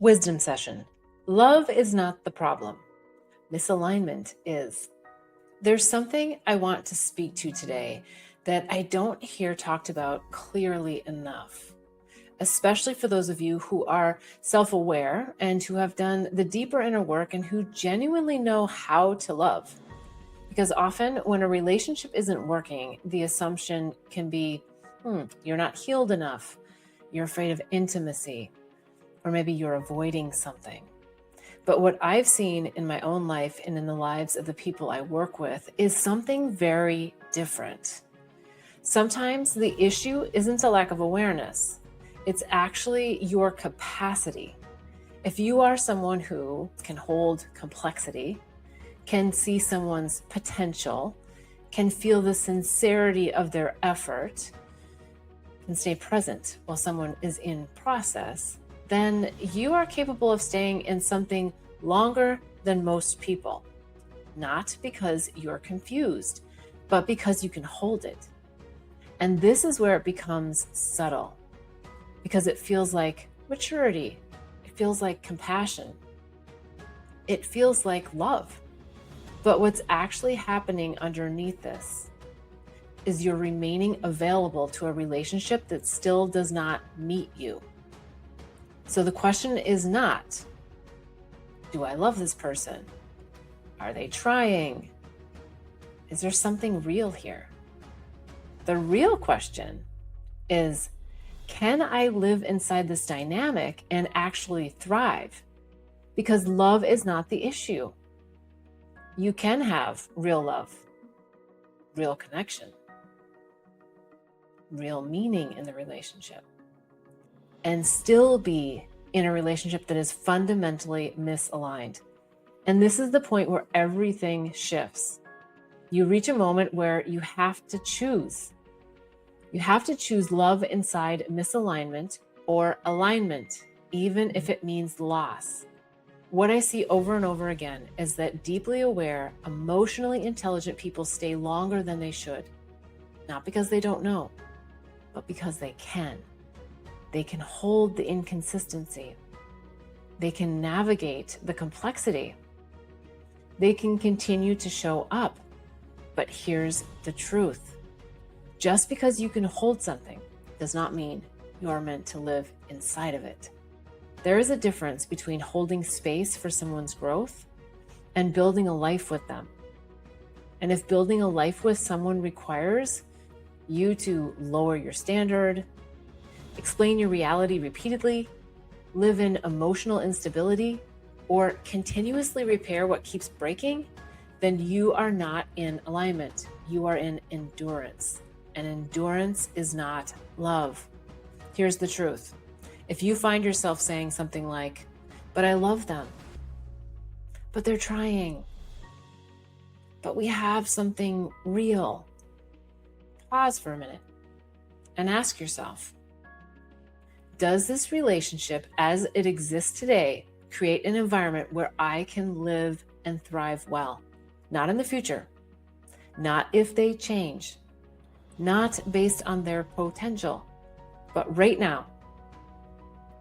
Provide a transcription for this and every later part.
Wisdom session. Love is not the problem. Misalignment is. There's something I want to speak to today that I don't hear talked about clearly enough, especially for those of you who are self-aware and who have done the deeper inner work and who genuinely know how to love. Because often when a relationship isn't working, the assumption can be, you're not healed enough, you're afraid of intimacy, or maybe you're avoiding something. But what I've seen in my own life and in the lives of the people I work with is something very different. Sometimes the issue isn't a lack of awareness. It's actually your capacity. If you are someone who can hold complexity, can see someone's potential, can feel the sincerity of their effort, can stay present while someone is in process, then you are capable of staying in something longer than most people. Not because you're confused, but because you can hold it. And this is where it becomes subtle, because it feels like maturity. It feels like compassion. It feels like love. But what's actually happening underneath this is you're remaining available to a relationship that still does not meet you. So the question is not, do I love this person? Are they trying? Is there something real here? The real question is, can I live inside this dynamic and actually thrive? Because love is not the issue. You can have real love, real connection, real meaning in the relationship, and still be in a relationship that is fundamentally misaligned. And this is the point where everything shifts. You reach a moment where you have to choose. You have to choose love inside misalignment or alignment, even if it means loss. What I see over and over again is that deeply aware, emotionally intelligent people stay longer than they should. Not because they don't know, but because they can. They can hold the inconsistency. They can navigate the complexity. They can continue to show up. But here's the truth. Just because you can hold something does not mean you are meant to live inside of it. There is a difference between holding space for someone's growth and building a life with them. And if building a life with someone requires you to lower your standard, explain your reality repeatedly, live in emotional instability, or continuously repair what keeps breaking, then you are not in alignment. You are in endurance. And endurance is not love. Here's the truth. If you find yourself saying something like, but I love them, but they're trying, but we have something real, pause for a minute and ask yourself, does this relationship as it exists today create an environment where I can live and thrive well? Not in the future, not if they change, not based on their potential, but right now.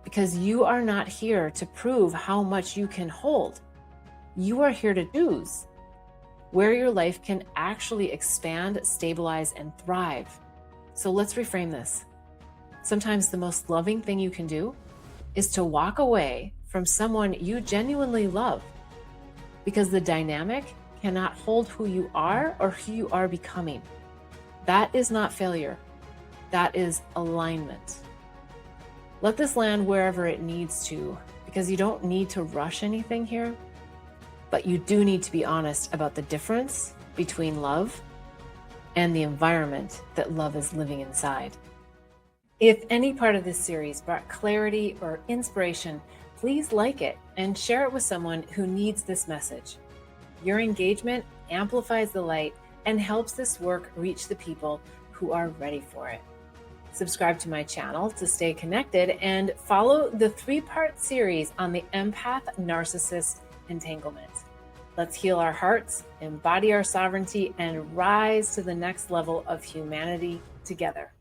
Because you are not here to prove how much you can hold. You are here to choose where your life can actually expand, stabilize, and thrive. So let's reframe this. Sometimes the most loving thing you can do is to walk away from someone you genuinely love, because the dynamic cannot hold who you are or who you are becoming. That is not failure. That is alignment. Let this land wherever it needs to, because you don't need to rush anything here, but you do need to be honest about the difference between love and the environment that love is living inside. If any part of this series brought clarity or inspiration, please like it and share it with someone who needs this message. Your engagement amplifies the light and helps this work reach the people who are ready for it. Subscribe to my channel to stay connected and follow the 3-part series on the empath narcissist entanglement. Let's heal our hearts, embody our sovereignty, and rise to the next level of humanity together.